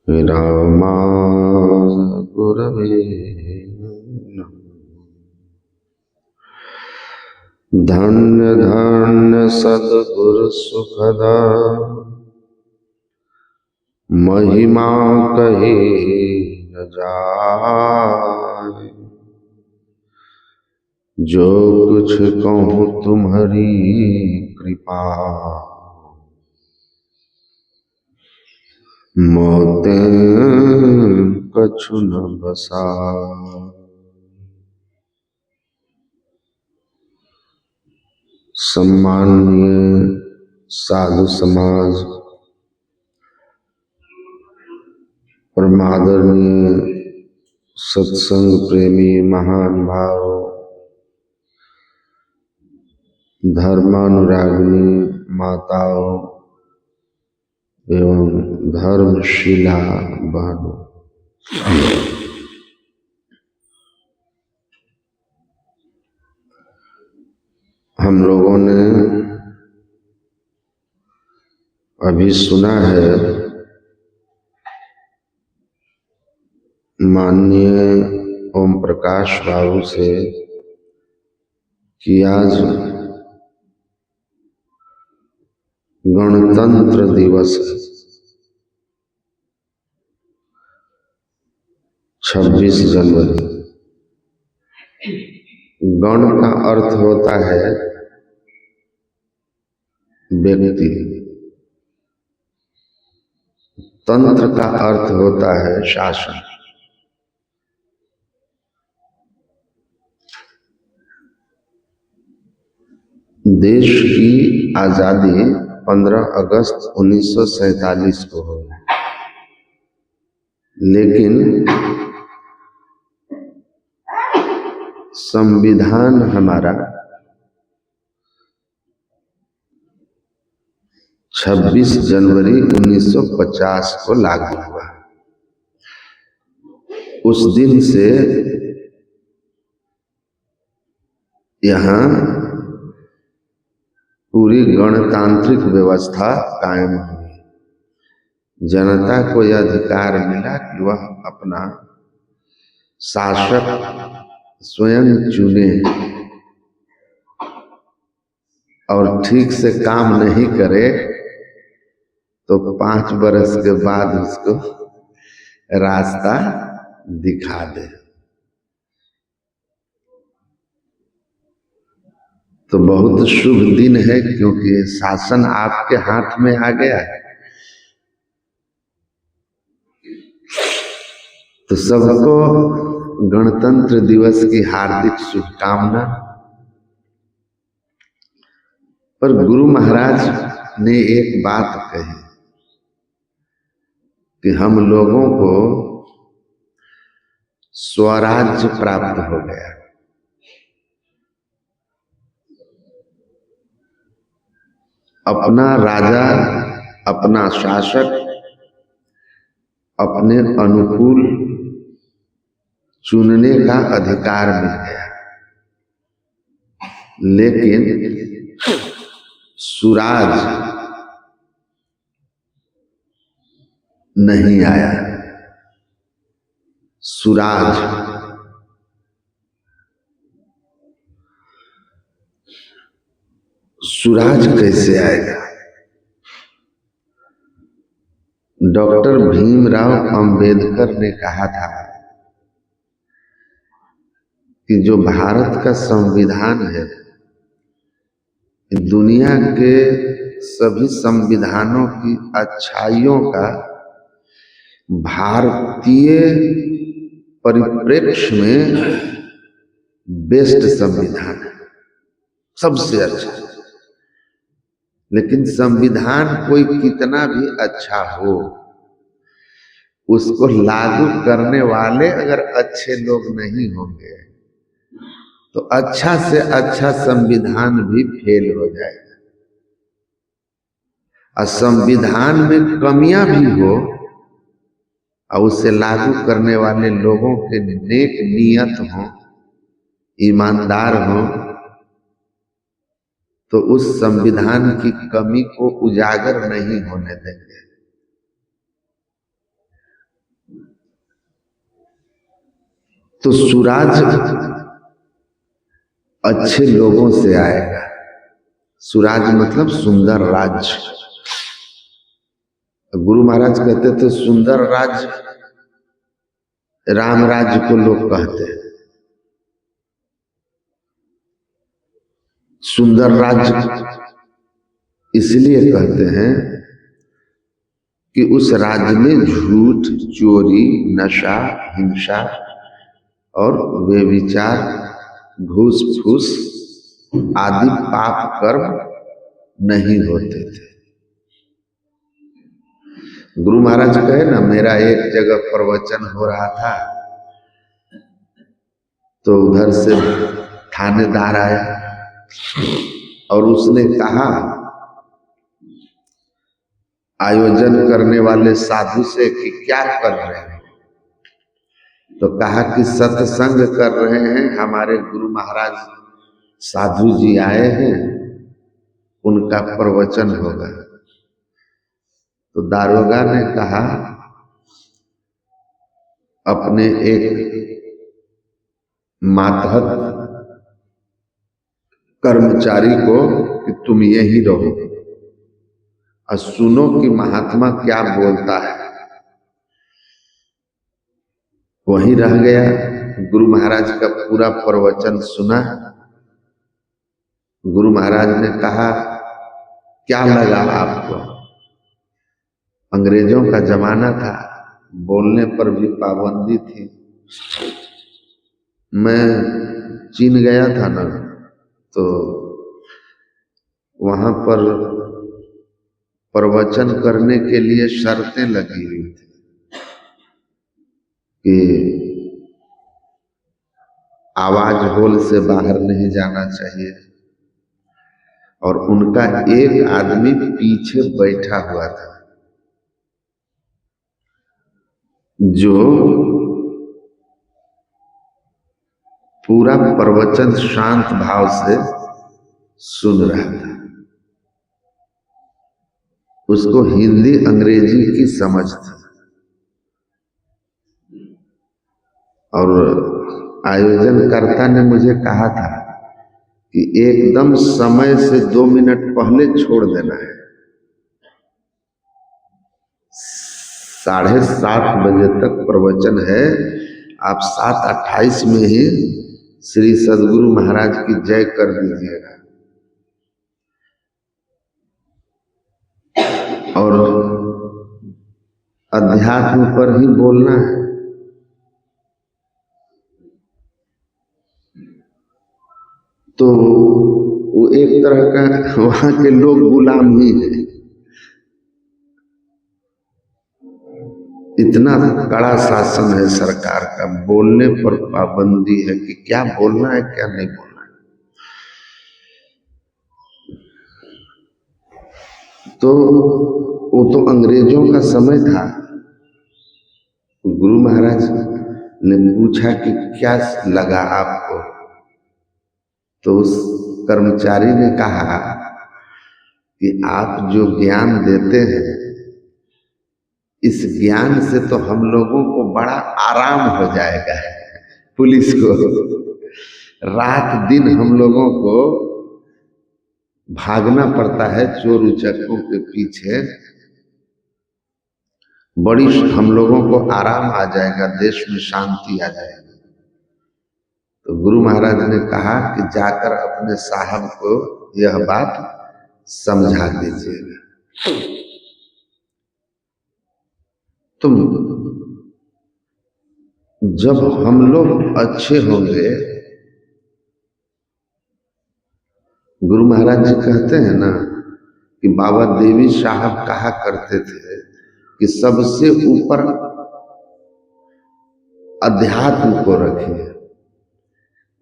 रामाय गुरवे नमः। धन्य धन्य सद्गुरु सुखदा महिमा कहे न जाय। जो कुछ कहूँ तुम्हारी कृपा मोते कछु न बसा। सम्माननीय साधु समाज, परमादरणीय सत्संग प्रेमी महान भाव, धर्मानुरागिनी माताओं एवं धर्मशिला बहनों, हम लोगों ने अभी सुना है माननीय ओम प्रकाश बाबू से कि आज गणतंत्र दिवस है, 26 जनवरी। गण का अर्थ होता है व्यक्ति, तंत्र का अर्थ होता है शासन। देश की आजादी 15 अगस्त 1947 को हुई, लेकिन संविधान हमारा 26 जनवरी 1950 को लागू हुआ। उस दिन से यहाँ पूरी गणतांत्रिक व्यवस्था कायम हुई। जनता को यह अधिकार मिला कि वह अपना शासक स्वयं चुने और ठीक से काम नहीं करे तो 5 बरस के बाद उसको रास्ता दिखा दे। तो बहुत शुभ दिन है, क्योंकि शासन आपके हाथ में आ गया है। तो सबको गणतंत्र दिवस की हार्दिक शुभकामना। पर गुरु महाराज ने एक बात कही कि हम लोगों को स्वराज्य प्राप्त हो गया, अपना राजा, अपना शासक अपने अनुकूल चुनने का अधिकार मिल गया, लेकिन सुराज नहीं आया। सुराज कैसे आएगा? डॉक्टर भीमराव अंबेडकर ने कहा था कि जो भारत का संविधान है, दुनिया के सभी संविधानों की अच्छाइयों का भारतीय परिप्रेक्ष्य में बेस्ट संविधान है, सबसे अच्छा। लेकिन संविधान कोई कितना भी अच्छा हो, उसको लागू करने वाले अगर अच्छे लोग नहीं होंगे तो अच्छा से अच्छा संविधान भी फेल हो जाएगा। और संविधान में कमियां भी हो और उसे लागू करने वाले लोगों के नेक नियत हों, ईमानदार हों, तो उस संविधान की कमी को उजागर नहीं होने देंगे। तो सुराज अच्छे लोगों से आएगा। सुराज मतलब सुंदर राज्य। गुरु महाराज कहते थे सुंदर राज्य राम राज्य को लोग कहते हैं। सुंदर राज्य इसलिए कहते हैं कि उस राज्य में झूठ, चोरी, नशा, हिंसा और व्यभिचार, घूस फूस आदि पाप कर्म नहीं होते थे। गुरु महाराज कहे ना, मेरा एक जगह प्रवचन हो रहा था तो उधर से थानेदार आया और उसने कहा आयोजन करने वाले साधु से कि क्या कर रहे हैं, तो कहा कि सत्संग कर रहे हैं, हमारे गुरु महाराज साधु जी आए हैं, उनका प्रवचन होगा। तो दारोगा ने कहा अपने एक मातहत कर्मचारी को कि तुम यही रहो और सुनो कि महात्मा क्या बोलता है। वहीं रह गया, गुरु महाराज का पूरा प्रवचन सुना। गुरु महाराज ने कहा क्या लगा आपको? अंग्रेजों का जमाना था, बोलने पर भी पाबंदी थी। मैं चीन गया था ना, तो वहां पर प्रवचन करने के लिए शर्तें लगी हुई थी कि आवाज होल से बाहर नहीं जाना चाहिए, और उनका एक आदमी पीछे बैठा हुआ था जो पूरा प्रवचन शांत भाव से सुन रहा था। उसको हिंदी अंग्रेजी की समझ थी और आयोजनकर्ता ने मुझे कहा था कि एकदम समय से 2 मिनट पहले छोड़ देना है। 7:30 बजे तक प्रवचन है, आप 7:28 में ही श्री सद्गुरु महाराज की जय कर दीजिएगा। और अध्यात्म पर ही बोलना है। तो वो एक तरह का वहां के लोग गुलाम ही है। इतना कड़ा शासन है सरकार का, बोलने पर पाबंदी है कि क्या बोलना है क्या नहीं बोलना है। तो वो तो अंग्रेजों का समय था। गुरु महाराज ने पूछा कि क्या लगा आपको, तो उस कर्मचारी ने कहा कि आप जो ज्ञान देते हैं, इस ज्ञान से तो हम लोगों को बड़ा आराम हो जाएगा। पुलिस को रात दिन हम लोगों को भागना पड़ता है चोर उचक्कों के पीछे, बड़ी हम लोगों को आराम आ जाएगा, देश में शांति आ जाएगी। तो गुरु महाराज ने कहा कि जाकर अपने साहब को यह बात समझा दीजिएगा। तो जब हम लोग अच्छे होंगे, गुरु महाराज जी कहते हैं ना कि बाबा देवी साहब कहा करते थे कि सबसे ऊपर अध्यात्म को रखिए,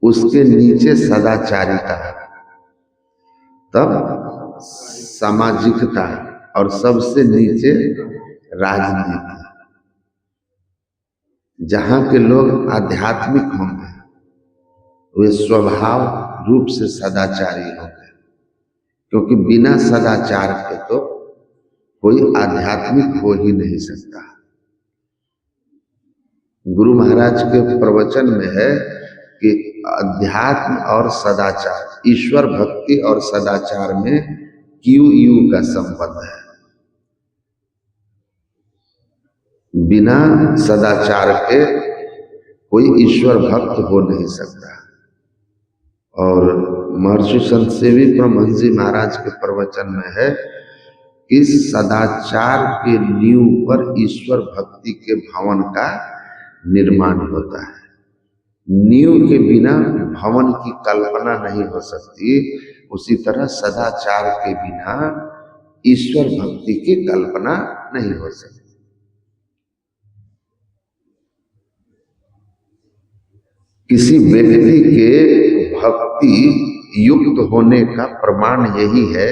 उसके नीचे सदाचारिता, तब सामाजिकता, और सबसे नीचे राजनीति। जहां के लोग आध्यात्मिक होंगे वे स्वभाव रूप से सदाचारी होंगे, क्योंकि बिना सदाचार के तो कोई आध्यात्मिक हो ही नहीं सकता। गुरु महाराज के प्रवचन में है कि अध्यात्म और सदाचार, ईश्वर भक्ति और सदाचार में क्यू यू का संबंध है। बिना सदाचार के कोई ईश्वर भक्त हो नहीं सकता। और महर्षि संत सेवी परमहंस जी महाराज के प्रवचन में है कि सदाचार के नींव पर ईश्वर भक्ति के भवन का निर्माण होता है। नींव के बिना भवन की कल्पना नहीं हो सकती, उसी तरह सदाचार के बिना ईश्वर भक्ति की कल्पना नहीं हो सकती। किसी व्यक्ति के भक्ति युक्त होने का प्रमाण यही है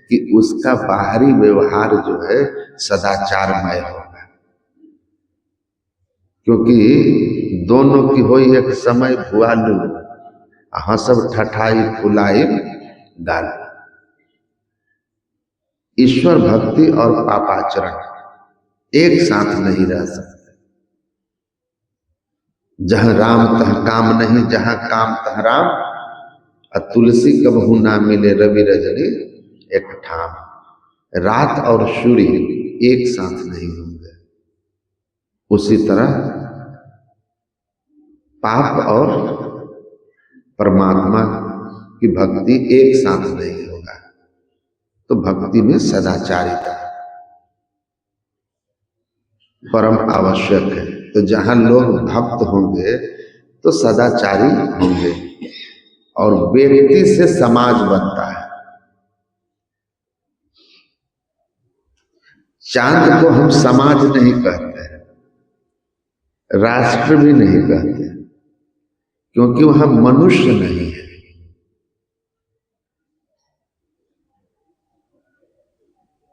कि उसका बाहरी व्यवहार जो है सदाचारमय होगा, क्योंकि दोनों की हो एक समय भुआलू हंसब ठठाई फुलाई गाल। ईश्वर भक्ति और पापाचरण एक साथ नहीं रह सकते। जहां राम तह काम नहीं, जहां काम तह राम, तुलसी कबहू ना मिले रवि रजनी एक ठाम। रात और सूर्य एक साथ नहीं होंगे, उसी तरह पाप और परमात्मा की भक्ति एक साथ नहीं होगा। तो भक्ति में सदाचारिता परम आवश्यक है। तो जहां लोग भक्त होंगे तो सदाचारी होंगे, और व्यक्ति से समाज बनता है। चांद को हम समाज नहीं कहते, राष्ट्र भी नहीं कहते, क्योंकि वह मनुष्य नहीं है।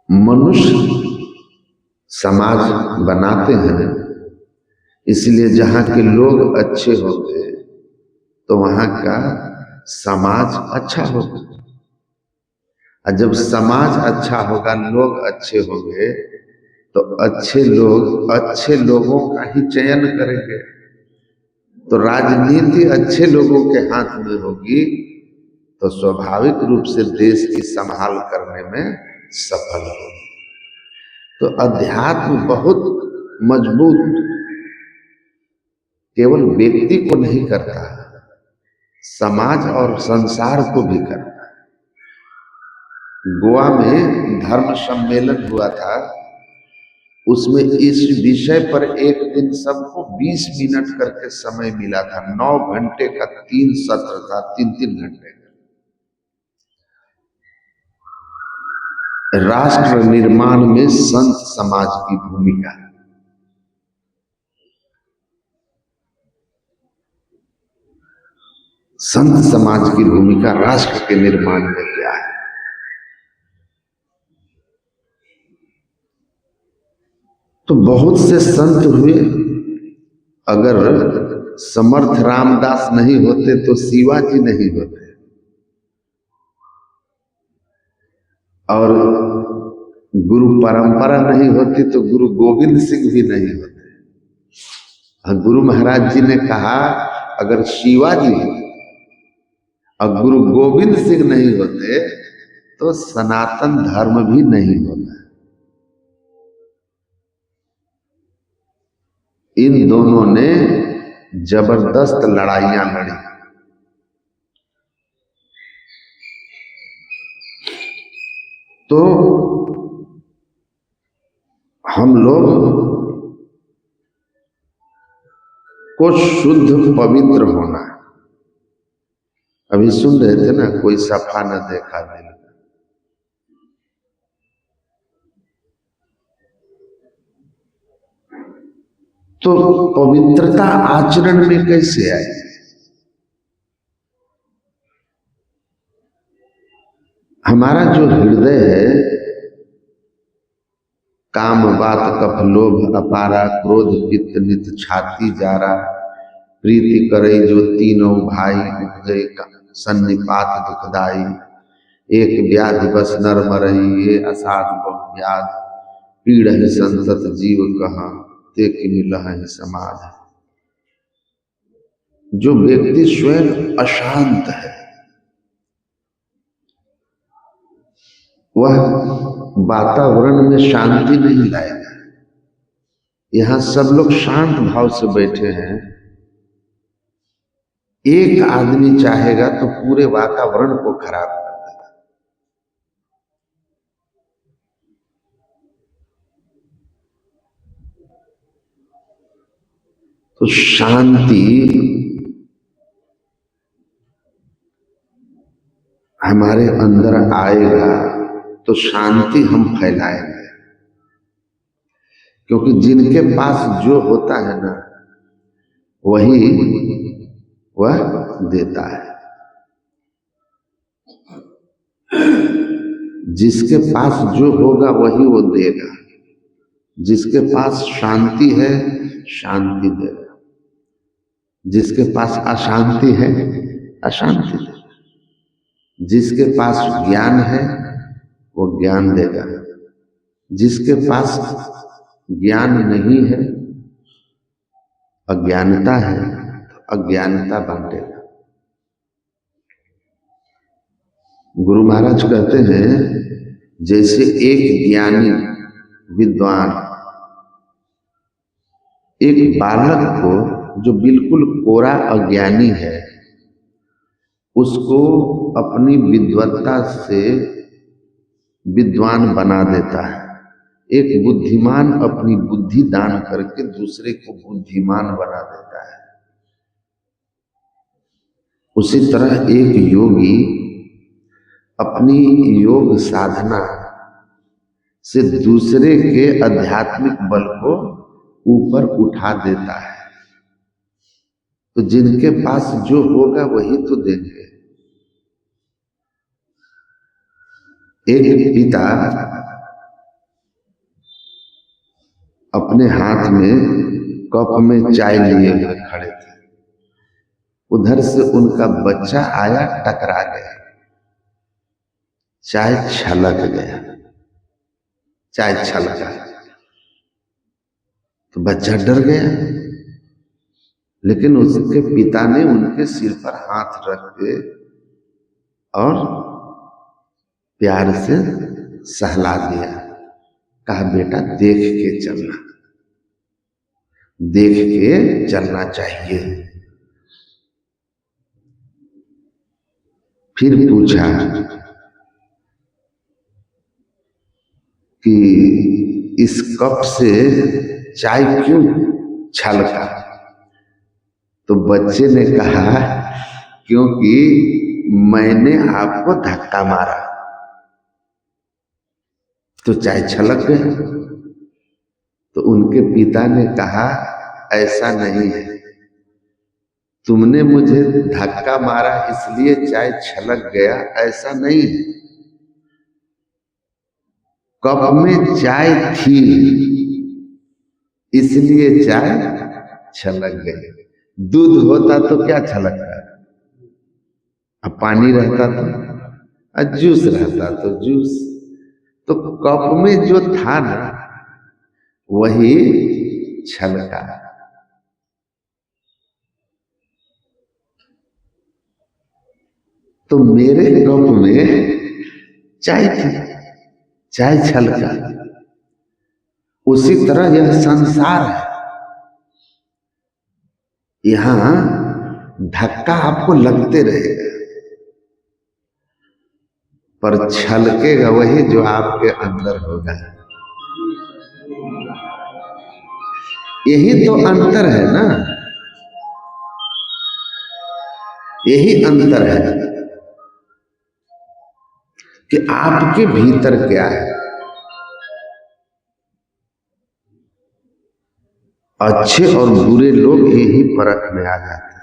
मनुष्य समाज बनाते हैं, इसलिए जहां के लोग अच्छे होंगे तो वहां का समाज अच्छा होगा। और जब समाज अच्छा होगा, लोग अच्छे होंगे, तो अच्छे लोग अच्छे लोगों का ही चयन करेंगे। तो राजनीति अच्छे लोगों के हाथ में होगी तो स्वाभाविक रूप से देश की संभाल करने में सफल होगी। तो अध्यात्म बहुत मजबूत केवल व्यक्ति को नहीं करता, समाज और संसार को भी करता है। गोवा में धर्म सम्मेलन हुआ था, उसमें इस विषय पर एक दिन सबको 20 मिनट करके समय मिला था। 9 घंटे का 3 सत्र था, 3-3 घंटे का। राष्ट्र निर्माण में संत समाज की भूमिका। संत समाज की भूमिका राष्ट्र के निर्माण में क्या है? तो बहुत से संत हुए। अगर समर्थ रामदास नहीं होते तो शिवाजी नहीं होते, और गुरु परंपरा नहीं होती तो गुरु गोविंद सिंह भी नहीं होते। गुरु महाराज जी ने कहा, अगर शिवाजी और गुरु गोविंद सिंह नहीं होते तो सनातन धर्म भी नहीं होता। इन दोनों ने जबरदस्त लड़ाइयां लड़ी। तो हम लोग को शुद्ध पवित्र होना है। अभी सुन रहे थे ना, कोई सफा न देखा दिल। तो पवित्रता आचरण में कैसे आए? हमारा जो हृदय है, काम बात कफ लोभ अपारा, क्रोध पित्त नित छाती जारा, प्रीति करे जो तीनों भाई, उपजय सन्निपात दुखदाई, एक व्याधि बस नर मरही, ये असाध बहु व्याध, पीड़ है संतत जीव कहाँ, ते कि मिलह समाध। जो व्यक्ति स्वयं अशांत है वह वातावरण में शांति नहीं लाएगा। यहां सब लोग शांत भाव से बैठे हैं, एक आदमी चाहेगा तो पूरे वातावरण को खराब कर देगा। तो शांति हमारे अंदर आएगा तो शांति हम फैलाएंगे, क्योंकि जिनके पास जो होता है ना वही वह देता है। जिसके पास जो होगा वही वो देगा। जिसके पास शांति है शांति देगा, जिसके पास अशांति है अशांति देगा। जिसके पास ज्ञान है वो ज्ञान देगा, जिसके पास ज्ञान नहीं है अज्ञानता है तो अज्ञानता बांटेगा। गुरु महाराज कहते हैं जैसे एक ज्ञानी विद्वान एक बालक को जो बिल्कुल कोरा अज्ञानी है उसको अपनी विद्वत्ता से विद्वान बना देता है। एक बुद्धिमान अपनी बुद्धि दान करके दूसरे को बुद्धिमान बना देता है। उसी तरह एक योगी अपनी योग साधना से दूसरे के आध्यात्मिक बल को ऊपर उठा देता है। तो जिनके पास जो होगा वही तो देंगे। एक पिता अपने हाथ में कप में चाय लिए हुए खड़े थे। उधर से उनका बच्चा आया, टकरा गया, चाय छलक गया, चाय छलका तो बच्चा डर गया, लेकिन उसके पिता ने उनके सिर पर हाथ रख के और प्यार से सहला दिया। कहा बेटा देख के चलना, देख के चलना चाहिए। फिर पूछा कि इस कप से चाय क्यों छलका? तो बच्चे ने कहा क्योंकि मैंने आपको धक्का मारा तो चाय छलक गया। तो उनके पिता ने कहा ऐसा नहीं है, तुमने मुझे धक्का मारा इसलिए चाय छलक गया, ऐसा नहीं है। कप में चाय थी इसलिए चाय छलक गई। दूध होता तो क्या छलकता, अब पानी रहता तो, जूस रहता तो जूस। तो कप में जो था ना वही छलका। तो मेरे कप में चाय थी, चाय छलका। उसी तरह यह संसार है, यहां धक्का आपको लगते रहेगा पर छलकेगा वही जो आपके अंदर होगा। यही तो अंतर है ना, यही अंतर है कि आपके भीतर क्या है। अच्छे और बुरे लोग यही परख में आ जाते हैं।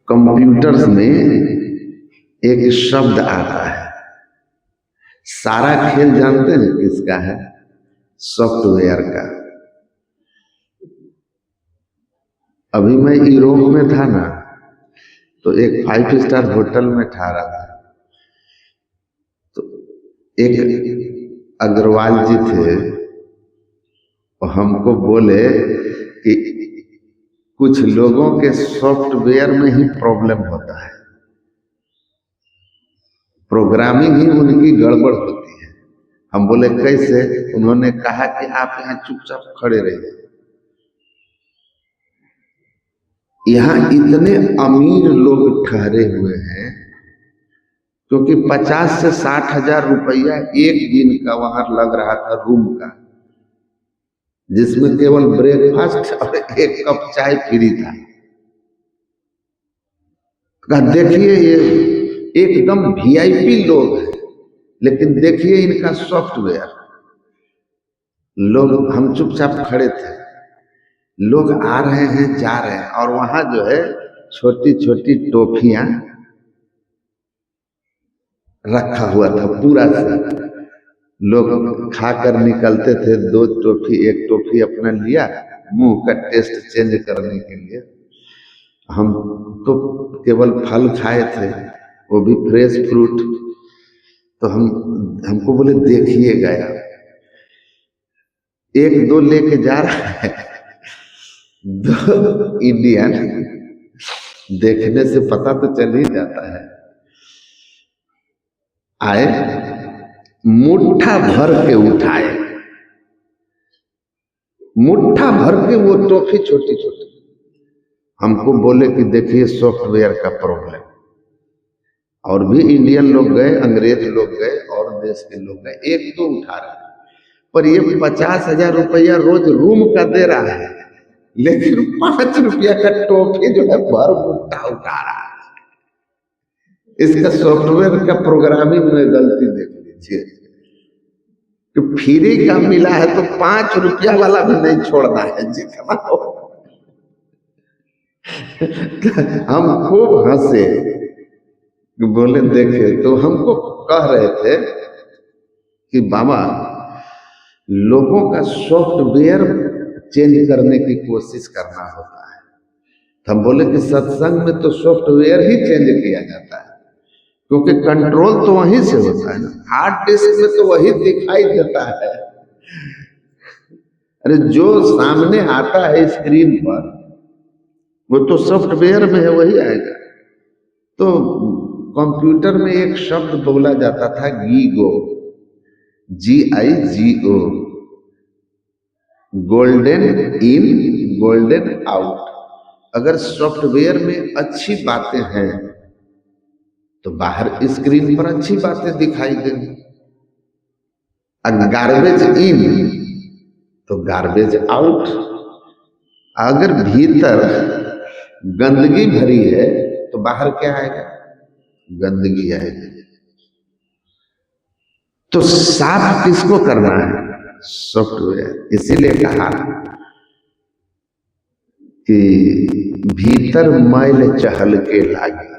कंप्यूटर्स में एक शब्द आता है, सारा खेल जानते हैं किसका है? सॉफ्टवेयर का। अभी मैं यूरोप में था ना, तो एक 5 स्टार होटल में ठहरा था। तो एक अग्रवाल जी थे, और हमको बोले कि कुछ लोगों के सॉफ्टवेयर में ही प्रॉब्लम होता है, प्रोग्रामिंग ही उनकी गड़बड़ होती है। हम बोले कैसे? उन्होंने कहा कि आप यहाँ चुपचाप खड़े रहिए। यहाँ इतने अमीर लोग ठहरे हुए हैं, क्योंकि 50 से 60 हजार रुपया एक दिन का वहां लग रहा था रूम का, जिसमें केवल ब्रेकफास्ट और एक कप चाय फ्री था। देखिए ये एकदम वीआईपी लोग हैं, लेकिन देखिए इनका सॉफ्टवेयर। लोग, हम चुपचाप खड़े थे, लोग आ रहे हैं जा रहे हैं, और वहां जो है छोटी छोटी टॉफियां रखा हुआ था पूरा सा। लोग खाकर निकलते थे, 2 टॉफी, 1 टॉफी अपना लिया मुंह का टेस्ट चेंज करने के लिए। हम तो केवल फल खाए थे, वो भी फ्रेश फ्रूट। तो हमको बोले देखिएगा यार, 1-2 लेके जा रहा है, 2 इंडियन, देखने से पता तो चल ही जाता है। आए, मुट्ठा भर के उठाए, मुट्ठा भर के वो टॉफी छोटी छोटी। हमको बोले कि देखिए सॉफ्टवेयर का प्रॉब्लम। और भी इंडियन लोग गए, अंग्रेज लोग गए, और देश के लोग गए, 1-2 उठा रहे, पर ये 50 हजार रुपया रोज रूम का दे रहा है, लेकिन 5 रुपया का टॉफी जो है भर मुट्ठा उठा रहा है। इसका सॉफ्टवेयर का प्रोग्रामिंग में गलती देख लीजिए कि फ्री का मिला है तो 5 रुपया वाला भी नहीं छोड़ना है, जितना हो। हम खूब हंसे, बोले देखे तो हमको कह रहे थे कि बाबा लोगों का सॉफ्टवेयर चेंज करने की कोशिश करना होता है। हम बोले कि सत्संग में तो सॉफ्टवेयर ही चेंज किया जाता है, क्योंकि कंट्रोल तो वहीं से होता है ना, हार्ड डिस्क में तो वही दिखाई देता है। अरे जो सामने आता है स्क्रीन पर वो तो सॉफ्टवेयर में है, वही आएगा। तो कंप्यूटर में एक शब्द बोला जाता था गीगो, GIGO, गोल्डन इन गोल्डन आउट। अगर सॉफ्टवेयर में अच्छी बातें हैं तो बाहर स्क्रीन पर अच्छी बातें दिखाई देंगी, गार्बेज इन तो गार्बेज आउट। अगर भीतर गंदगी भरी है तो बाहर क्या आएगा? गंदगी आएगी। तो साफ किसको करना है? सॉफ्टवेयर। इसीलिए कहा कि भीतर मैल चहल के लागे,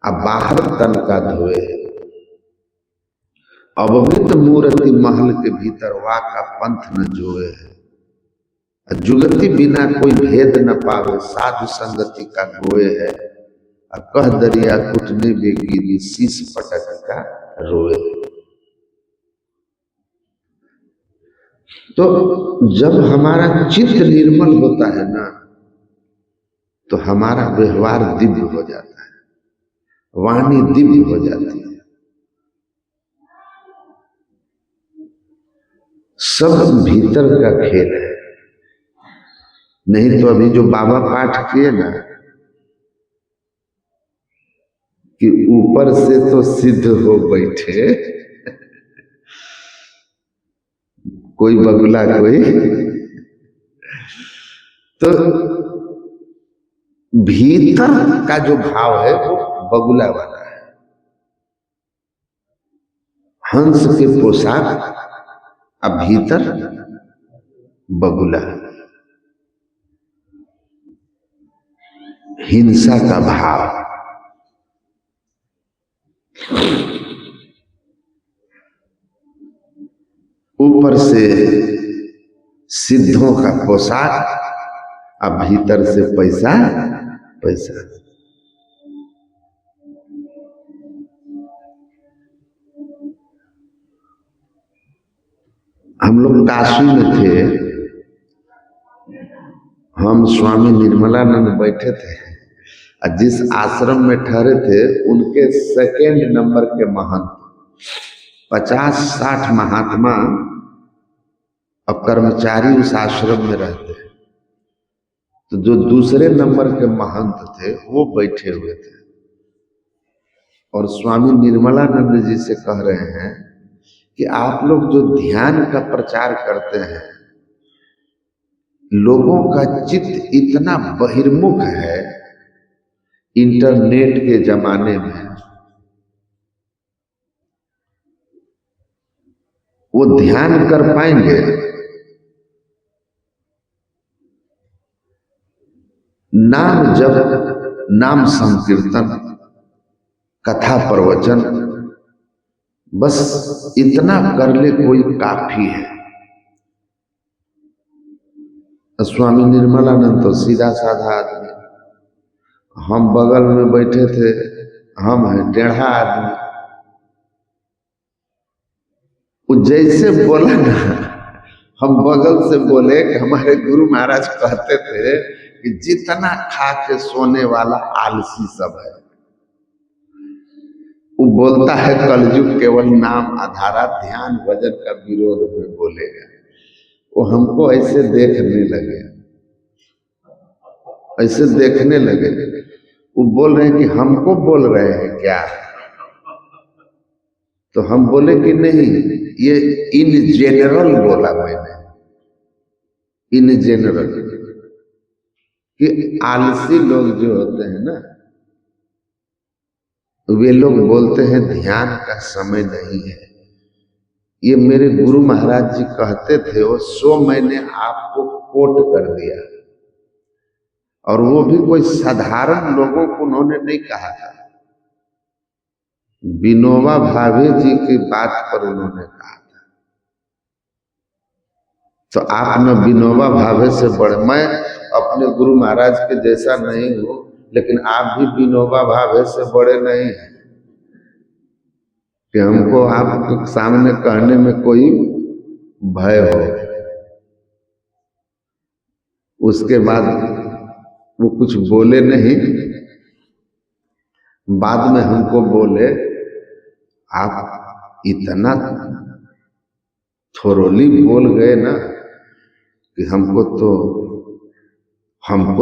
अब बाहर तन का धोए। अवमित मूर्ति महल के भीतर वा का पंथ न जोए। जुगति बिना कोई भेद न पावे, साधु संगति का गोए है। कह दरिया कुटने बेगिरी, शीश पटक का रोए। तो जब हमारा चित्त निर्मल होता है ना, तो हमारा व्यवहार दिव्य हो जाता है, वाणी दिव्य हो जाती है। सब भीतर का खेल है। नहीं तो अभी जो बाबा पाठ किए ना कि ऊपर से तो सिद्ध हो बैठे, कोई बगुला कोई, तो भीतर का जो भाव है वो बगुला वाला है। हंस के पोशाक, अब भीतर बगुला, हिंसा का भाव। ऊपर से सिद्धों का पोशाक, अब भीतर से पैसा पैसा। हम लोग काशी में थे, हम स्वामी निर्मलानंद बैठे थे और जिस आश्रम में ठहरे थे उनके सेकेंड नंबर के महंत 50-60 महात्मा और कर्मचारी उस आश्रम में रहते हैं। तो जो दूसरे नंबर के महंत थे वो बैठे हुए थे और स्वामी निर्मलानंद जी से कह रहे हैं कि आप लोग जो ध्यान का प्रचार करते हैं, लोगों का चित्त इतना बहिर्मुख है इंटरनेट के जमाने में, वो ध्यान कर पाएंगे? नाम जप, नाम संकीर्तन, कथा प्रवचन, बस इतना कर ले कोई काफी है। स्वामी निर्मलानंद तो सीधा साधा आदमी, हम बगल में बैठे थे, हम हैं टेढ़ा आदमी। वो जैसे बोला ना, हम बगल से बोले कि हमारे गुरु महाराज कहते थे कि जितना खा के सोने वाला आलसी सब है। वो बोलता है कलयुग केवल नाम आधारा, ध्यान भजन का विरोध में बोलेगा। वो हमको ऐसे देखने लगे, ऐसे देखने लगे। वो बोल रहे हैं कि हमको बोल रहे हैं क्या? तो हम बोले कि नहीं, ये इन जनरल बोला मैंने, इन जनरल, कि आलसी लोग जो होते हैं ना, वे लोग बोलते हैं ध्यान का समय नहीं है। ये मेरे गुरु महाराज जी कहते थे, वो सो मैंने आपको कोट कर दिया, और वो भी कोई साधारण लोगों को उन्होंने नहीं कहा था। विनोबा भावे जी की बात पर उन्होंने कहा था। तो आप न विनोबा भावे से बढ़, मैं अपने गुरु महाराज के जैसा नहीं हूं, लेकिन आप भी विनोबा भावे से बड़े नहीं हैं कि हमको आपके सामने कहने में कोई भय हो। उसके बाद वो कुछ बोले नहीं, बाद में हमको बोले आप इतना थोरोली बोल गए ना कि हमको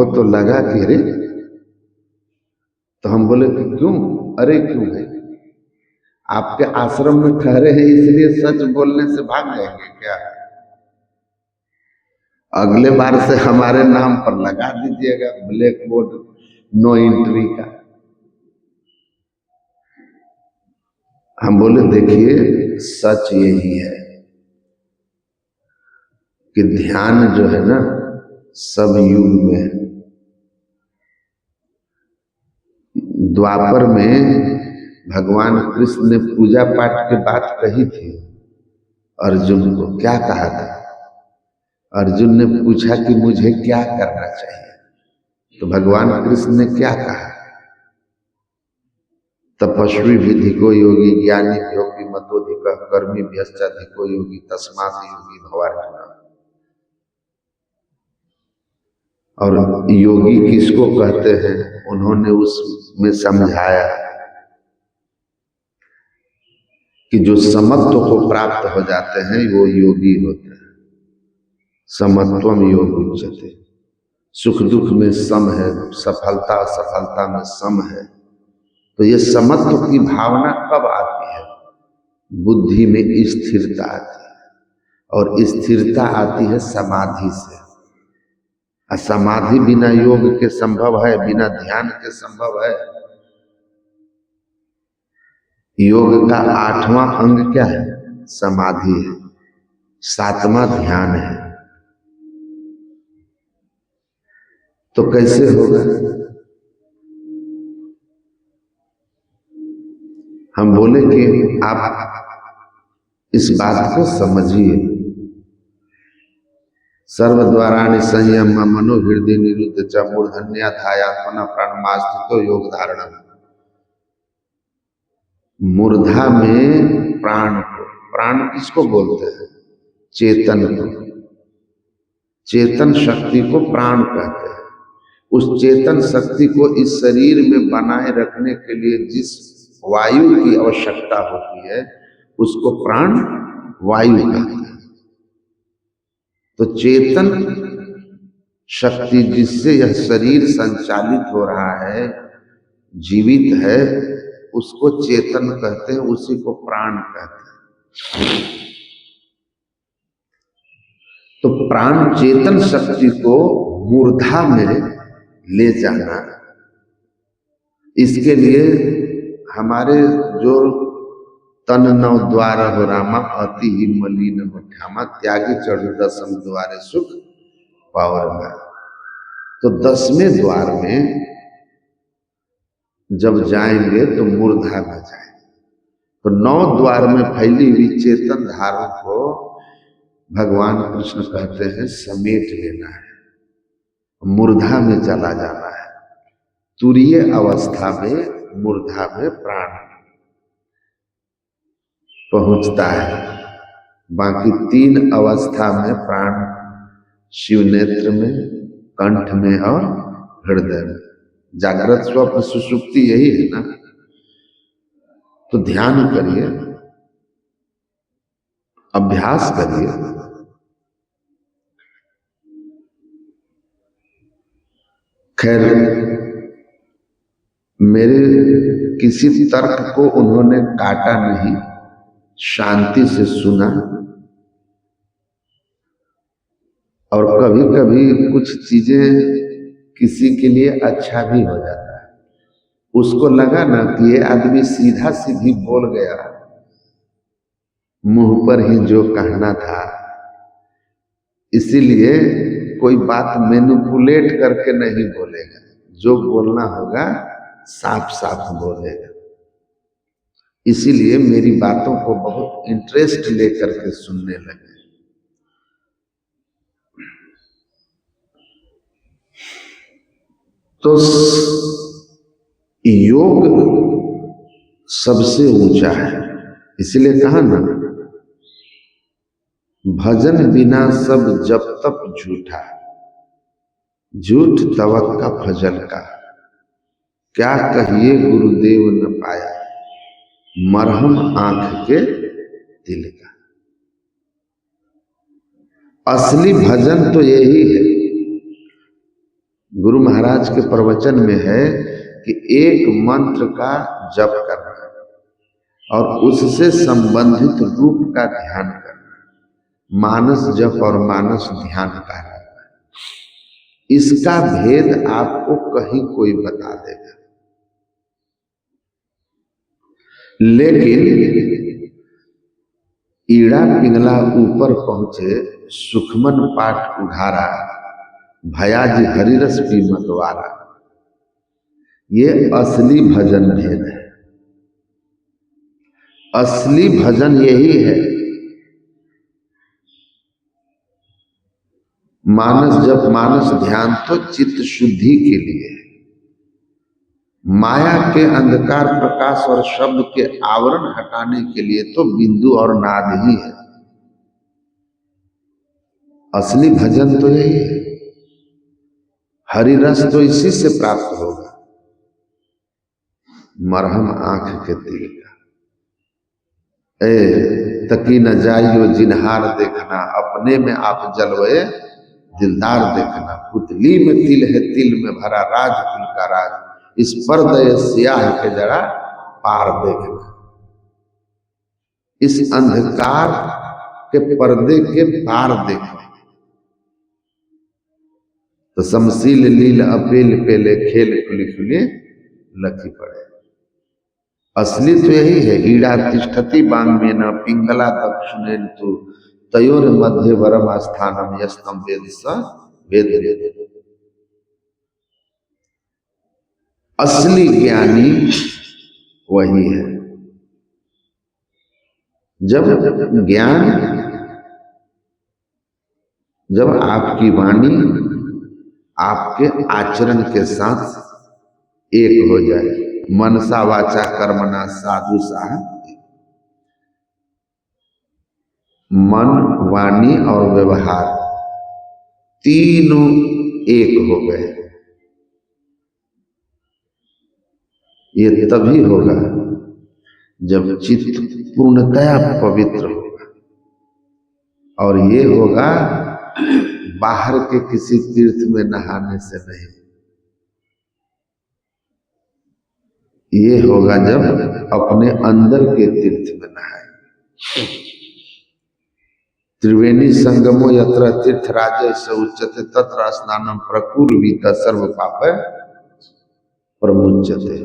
तो लगा कि अरे, तो हम बोले कि क्यों? अरे क्यों है? आपके आश्रम में ठहरे हैं इसलिए सच बोलने से भाग जाएंगे क्या? अगले बार से हमारे नाम पर लगा दीजिएगा ब्लैक बोर्ड नो एंट्री का। हम बोले देखिए सच यही है कि ध्यान जो है ना सब युग में है। द्वापर में भगवान कृष्ण ने पूजा पाठ की बात कही थी अर्जुन को। क्या कहा था? अर्जुन ने पूछा कि मुझे क्या करना चाहिए, तो भगवान कृष्ण ने क्या कहा? तपस्वी विधिको योगी, ज्ञानी योगी मतोधिक, कर्मी व्यस्ताधिको योगी, तस्मात् योगी भवार्जुन। और योगी किसको कहते हैं उन्होंने उसमें समझाया कि जो समत्व को प्राप्त हो जाते हैं वो योगी होते हैं। समत्वम योग उच्यते, सुख दुख में सम है, सफलता असफलता में सम है। तो ये समत्व की भावना कब आती है? बुद्धि में स्थिरता आती है, और स्थिरता आती है समाधि से। समाधि बिना योग के संभव है? बिना ध्यान के संभव है? योग का 8वां अंग क्या है? समाधि है। 7वां ध्यान है। तो कैसे होगा? हम बोले कि आप इस बात को समझिए, सर्वद्वाराणि संयम मनो हृदय निरुद्ध च मूर्धन्या धायात्मना प्राणमास्थितो योग धारणम। मूर्धा में प्राण को, प्राण किसको बोलते हैं? चेतन को, चेतन शक्ति को प्राण कहते हैं। उस चेतन शक्ति को इस शरीर में बनाए रखने के लिए जिस वायु की आवश्यकता होती है उसको प्राण वायु कहते हैं। तो चेतन शक्ति जिससे यह शरीर संचालित हो रहा है, जीवित है, उसको चेतन कहते हैं, उसी को प्राण कहते हैं। तो प्राण चेतन शक्ति को मूर्धा में ले जाना, इसके लिए हमारे जो तन नौ द्वार हो रामा अति ही मलिन हो ठामा त्यागी चढ़ दसम द्वारे सुख पावरगा। तो 10वें द्वार में जब जाएंगे तो मूर्धा में जाएंगे। तो 9 द्वार में फैली हुई चेतन धारा को भगवान कृष्ण कहते हैं समेट लेना है, मूर्धा में चला जाना है। तुरीय अवस्था में मूर्धा में प्राण पहुंचता है। बाकी 3 अवस्था में प्राण शिव नेत्र में, कंठ में और हृदय में। जागृत स्वप्न सुषुप्ति यही है ना। तो ध्यान करिए, अभ्यास करिए। खैर, मेरे किसी तर्क को उन्होंने काटा नहीं, शांति से सुना। और कभी कभी कुछ चीजें किसी के लिए अच्छा भी हो जाता है। उसको लगा ना कि ये आदमी सीधा सीधी बोल गया, मुंह पर ही जो कहना था, इसीलिए कोई बात मैनिपुलेट करके नहीं बोलेगा, जो बोलना होगा साफ साफ बोलेगा। इसीलिए मेरी बातों को बहुत इंटरेस्ट लेकर के सुनने लगे। तो योग सबसे ऊंचा है, इसलिए कहा ना, भजन बिना सब जब तप झूठा, झूठ तवक्का फजल का, क्या कहिए गुरुदेव न पाया, मरहम आंख के दिल का। असली भजन तो यही है। गुरु महाराज के प्रवचन में है कि एक मंत्र का जप करना और उससे संबंधित रूप का ध्यान करना, मानस जप और मानस ध्यान कहलाता है। इसका भेद आपको कहीं कोई बता देगा, लेकिन ईड़ा पिंगला ऊपर पहुंचे, सुखमन पाठ उघारा, भयाज हरिरस पी मतवारा, ये असली भजन भेद है। असली भजन यही है। मानस जप मानस ध्यान तो चित्त शुद्धि के लिए है। माया के अंधकार प्रकाश और शब्द के आवरण हटाने के लिए तो बिंदु और नाद ही है। असली भजन तो यही है। हरि रस तो इसी से प्राप्त होगा, मरहम आंख के तिल का। ए तकी न जाइयो जिनहार देखना, अपने में आप जलवे दिलदार देखना। पुतली में तिल है, तिल में भरा राज कुल का राज, इस पर्दे स्याह के जरा पार देखना। इस अंधकार के पर्दे के पार देखना। तो समसील लील अपेल पेले, खेल खुली खुली लखी पड़े। असली तो यही है। ईड़ा तिष्ठति बांग में न, पिंगला दक्षिणेन तु, तयोर मध्य वरम स्थानम यस्तम वेद स वेद। असली ज्ञानी वही है। जब आपकी वाणी आपके आचरण के साथ एक हो जाए, मनसा वाचा कर्मणा साधु साह, मन, वाणी और व्यवहार तीनों एक हो गए। ये तभी होगा जब चित्त पूर्णतया पवित्र होगा, और ये होगा बाहर के किसी तीर्थ में नहाने से नहीं, ये होगा जब अपने अंदर के तीर्थ में नहाए। त्रिवेणी संगमो यत्र तीर्थराज स उच्यते तत्र स्नानम प्रकुर्वीत सर्व पाप प्रमुच्यते।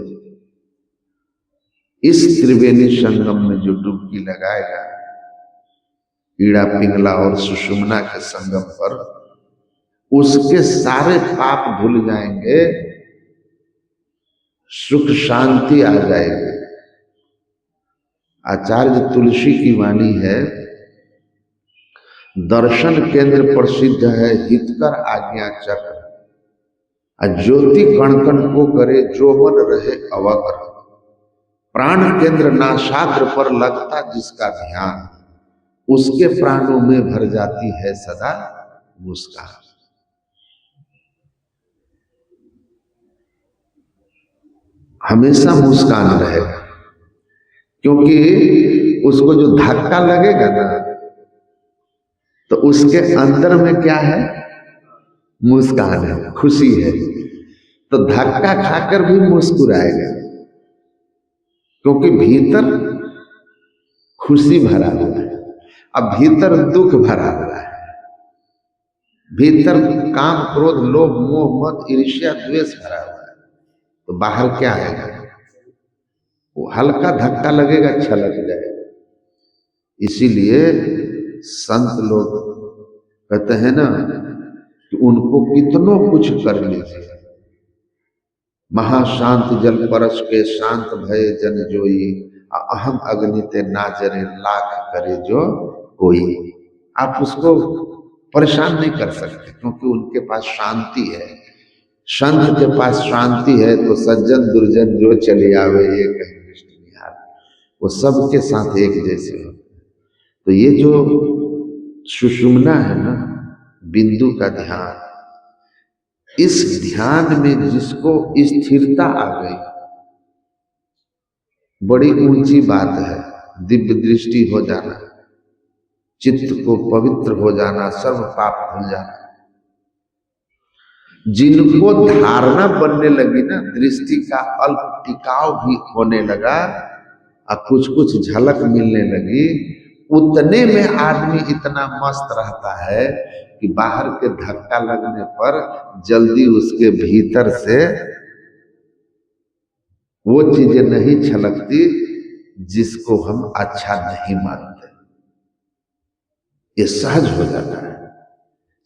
इस त्रिवेणी संगम में जो डुबकी लगाएगा ईड़ा, पिंगला और सुषुम्ना के संगम पर, उसके सारे पाप धुल जाएंगे, सुख शांति आ जाएगी। आचार्य तुलसी की वाणी है, दर्शन केंद्र प्रसिद्ध है हितकर आज्ञा चक्र, ज्योति कण कण को करे जो मन रहे अवक्र, प्राण केंद्र नासाग्र पर लगता जिसका ध्यान, उसके प्राणों में भर जाती है सदा मुस्कान। हमेशा मुस्कान रहेगा, क्योंकि उसको जो धक्का लगेगा ना, तो उसके अंदर में क्या है? मुस्कान है, खुशी है, तो धक्का खाकर भी मुस्कुराएगा, क्योंकि भीतर खुशी भरा हुआ है, अब भीतर दुख भरा हुआ है, भीतर काम, क्रोध, लोभ, मोह, मद, ईर्ष्या, द्वेष भरा हुआ है, तो बाहर क्या आएगा? वो हल्का धक्का लगेगा, छलक जाएगा। इसीलिए संत लोग कहते हैं ना कि उनको कितनों कुछ कर लीजिए, महाशांत जल परस के शांत भय जन जोई, अहम अग्नि ते नाजरे लाख करे जो कोई। आप उसको परेशान नहीं कर सकते, क्योंकि उनके पास शांति है। संत के पास शांति है तो सज्जन दुर्जन जो चले आवे ये कहीं दृष्टि निहार, वो सबके साथ एक जैसे होते। तो ये जो सुषुम्ना है ना, बिंदु का ध्यान, इस ध्यान में जिसको स्थिरता आ गई, बड़ी ऊंची बात है। दिव्य दृष्टि हो जाना, चित्त को पवित्र हो जाना, सर्व पाप धुल जाना। जिनको धारणा बनने लगी ना, दृष्टि का अल्प टिकाव भी होने लगा और कुछ कुछ झलक मिलने लगी, उतने में आदमी इतना मस्त रहता है कि बाहर के धक्का लगने पर जल्दी उसके भीतर से वो चीजें नहीं छलकती जिसको हम अच्छा नहीं मानते, ये सहज हो जाता है।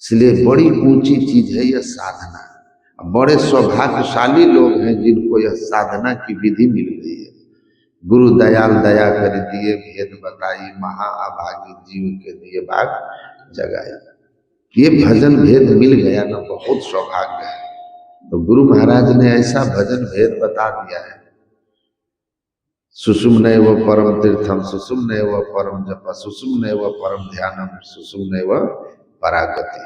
इसलिए बड़ी ऊंची चीज है यह साधना। बड़े सौभाग्यशाली लोग हैं जिनको यह साधना की विधि मिल गई है। गुरु दयाल दया कर दिए, भेद बताई, महा अभागी जीव के दिए भाग जगाई। ये भजन भेद मिल गया ना, बहुत सौभाग्य है। तो गुरु महाराज ने ऐसा भजन भेद बता दिया है, सुषुम्ने व परम तीर्थम, सुषुम्ने व परम जप, सुषुम्ने व परम ध्यानम, सुषुम्ने व परागति।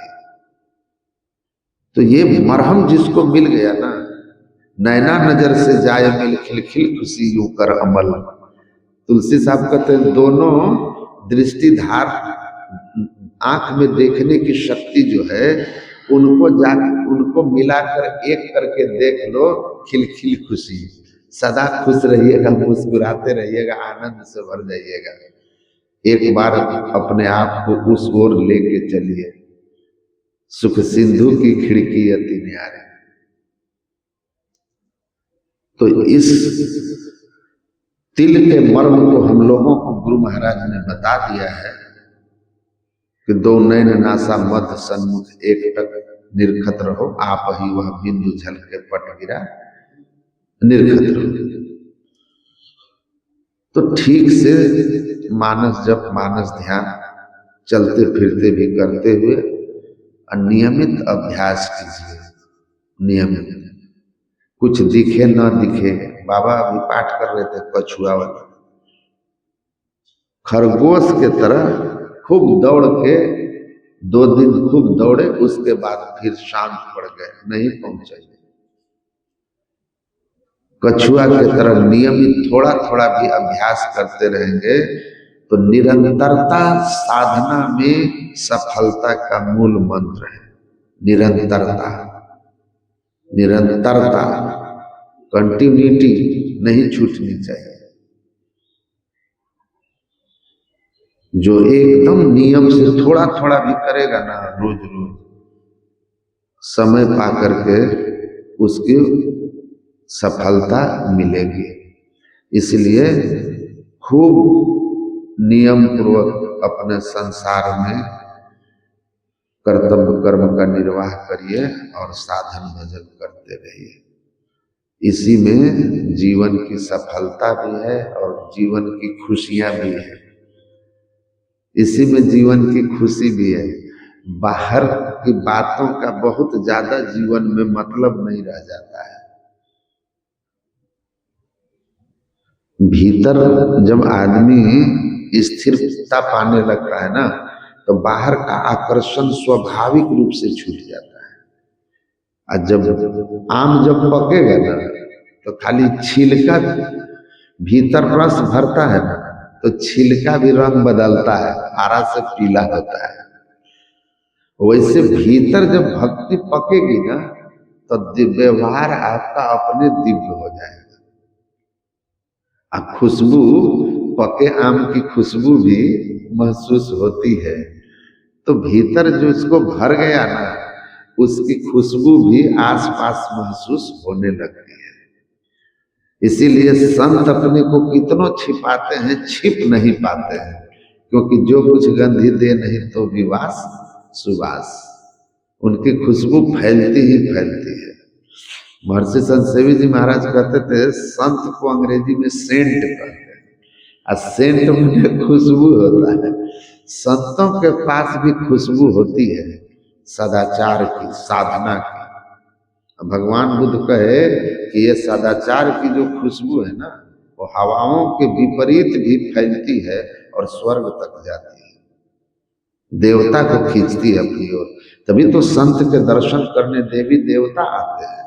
तो ये मरहम जिसको मिल गया ना, नैना नजर से जाए मिल खिलखिल खुशी यूं कर अमल। तुलसी साहब कहते हैं दोनों दृष्टिधार, आंख में देखने की शक्ति जो है, उनको मिलाकर एक करके देख लो, खिलखिल खुशी। सदा खुश रहिएगा, मुस्कुराते रहिएगा, आनंद से भर जाइएगा। एक बार अपने आप को उस ओर लेके चलिए, सुख सिंधु की खिड़की अति न्यारी। तो इस तिल के मर्म को हम लोगों को गुरु महाराज ने बता दिया है कि दो नैन नासा मध्य सन्मुख एक टक निर्खत रहो, आप ही वह बिंदु झल के पट गिरा निर्खत रहो। तो ठीक से मानस जप, मानस ध्यान चलते फिरते भी करते हुए नियमित अभ्यास कीजिए। नियमित, कुछ दिखे ना दिखे। बाबा अभी पाठ कर रहे थे कछुआ वाला, खरगोश के तरह खूब दौड़ के 2 दिन खूब दौड़े, उसके बाद फिर शांत पड़ गए, नहीं पहुंचे। कछुआ की तरह नियमित थोड़ा थोड़ा भी अभ्यास करते रहेंगे तो निरंतरता साधना में सफलता का मूल मंत्र है। निरंतरता, निरंतरता, कंटिन्यूटी नहीं छूटनी चाहिए। जो एकदम नियम से थोड़ा थोड़ा भी करेगा ना, रोज रोज, समय पा करके उसकी सफलता मिलेगी। इसलिए खूब नियम पूर्वक अपने संसार में कर्तव्य कर्म का निर्वाह करिए और साधन भजन करते रहिए। इसी में जीवन की सफलता भी है और जीवन की खुशियां भी है। इसी में जीवन की खुशी भी है। बाहर की बातों का बहुत ज्यादा जीवन में मतलब नहीं रह जाता है। भीतर जब आदमी स्थिरता पाने लगता है ना, तो बाहर का आकर्षण स्वाभाविक रूप से छूट जाता है। और जब आम जब पकेगा ना, तो खाली छिलका, भीतर रस भरता है ना, तो छिलका भी रंग बदलता है, हरा से पीला होता है। वैसे भीतर जब भक्ति पकेगी ना, तो व्यवहार आपका अपने दिव्य हो जाएगा। और खुशबू, पके आम की खुशबू भी महसूस होती है। तो भीतर जो इसको भर गया ना, उसकी खुशबू भी आसपास महसूस होने लगती है। इसीलिए संत अपने को कितनों छिपाते हैं, छिप नहीं पाते हैं, क्योंकि जो कुछ गंधी दे नहीं तो विवास सुवास, उनकी खुशबू फैलती ही फैलती है। महर्षि संत सेवी जी महाराज कहते थे, संत को अंग्रेजी में सेंट कहते हैं, और सेंट में खुशबू होता है। संतों के पास भी खुशबू होती है, सदाचार की, साधना की। भगवान बुद्ध कहे कि ये सदाचार की जो खुशबू है ना, वो हवाओं के विपरीत भी फैलती है और स्वर्ग तक जाती है, देवता को खींचती है अपनी ओर। तभी तो संत के दर्शन करने देवी देवता आते हैं।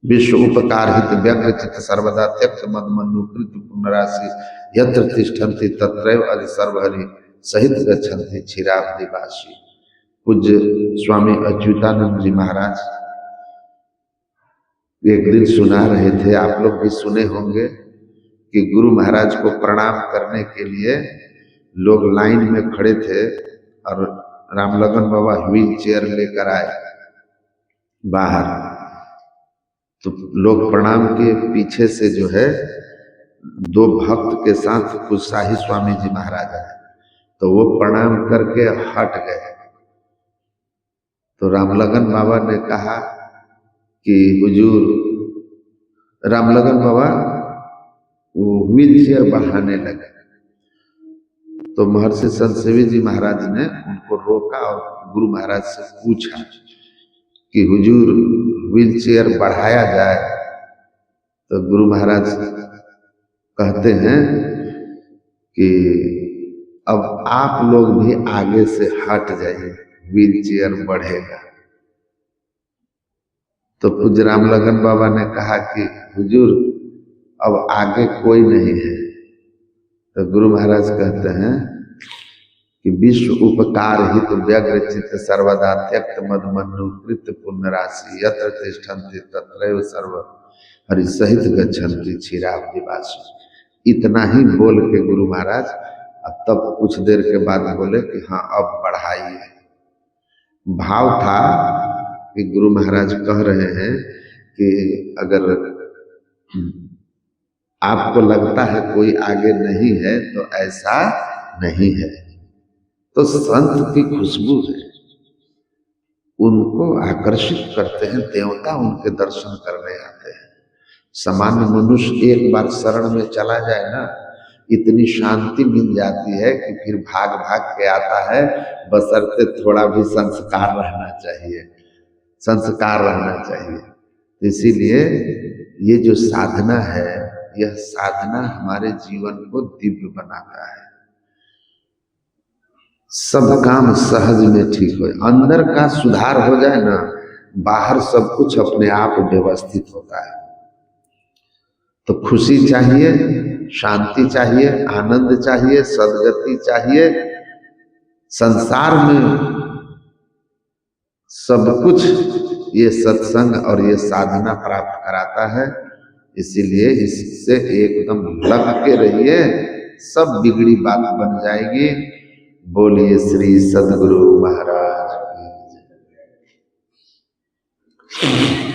विश्व उपकार हित व्यग्र चित्त सर्वदा त्यक्त मद मनुकृत पुनराशि यत्र तिष्ठन्ति तत्रैव अधि सर्वहरि सहित गच्छन्ति क्षीराब्धि वासी। पूज्य स्वामी अच्युतानंद जी महाराज एक दिन सुना रहे थे, आप लोग भी सुने होंगे, कि गुरु महाराज को प्रणाम करने के लिए लोग लाइन में खड़े थे और रामलगन बाबा व्हील चेयर लेकर आए बाहर। तो लोग प्रणाम के पीछे से जो है 2 भक्त के साथ कुछ शाही स्वामी जी महाराज आए, तो वो प्रणाम करके हट गए। तो रामलगन बाबा ने कहा कि हुजूर, रामलगन बाबा वो व्हील चेयर बढ़ाने लगे। तो महर्षि संत सेवी जी महाराज ने उनको रोका और गुरु महाराज से पूछा कि हुजूर व्हील चेयर बढ़ाया जाए। तो गुरु महाराज कहते हैं कि अब आप लोग भी आगे से हट जाइए, व्हील चेयर बढ़ेगा। तो पूज्य रामलगन बाबा ने कहा कि हुजूर अब आगे कोई नहीं है। तो गुरु महाराज कहते हैं कि विश्व उपकार हित व्यग्र चित्त सर्वदा त्यक्त मद मनुकृत पुण्य राशि यत्र तिष्ठन्ति तत्रैव सर्व हरि सहित गच्छन्ति क्षीराब्धि वासी। इतना ही बोल के गुरु महाराज तब कुछ देर के बाद बोले कि हाँ अब बढ़ाइए। भाव था कि गुरु महाराज कह रहे हैं कि अगर आपको लगता है कोई आगे नहीं है तो ऐसा नहीं है। तो संत की खुशबू है, उनको आकर्षित करते हैं, देवता उनके दर्शन करने आते हैं। सामान्य मनुष्य एक बार शरण में चला जाए ना, इतनी शांति मिल जाती है कि फिर भाग भाग के आता है, बशर्ते थोड़ा भी संस्कार रहना चाहिए, संस्कार रहना चाहिए। इसीलिए ये जो साधना है, यह साधना हमारे जीवन को दिव्य बनाता है। सब काम सहज में ठीक हो, अंदर का सुधार हो जाए ना, बाहर सब कुछ अपने आप व्यवस्थित होता है। तो खुशी चाहिए, शांति चाहिए, आनंद चाहिए, सदगति चाहिए। संसार में सब कुछ ये सत्संग और ये साधना प्राप्त कराता है। इसीलिए इससे एकदम लग के रहिए, सब बिगड़ी बात बन जाएगी। बोलिए श्री सद्गुरु महाराज की जय।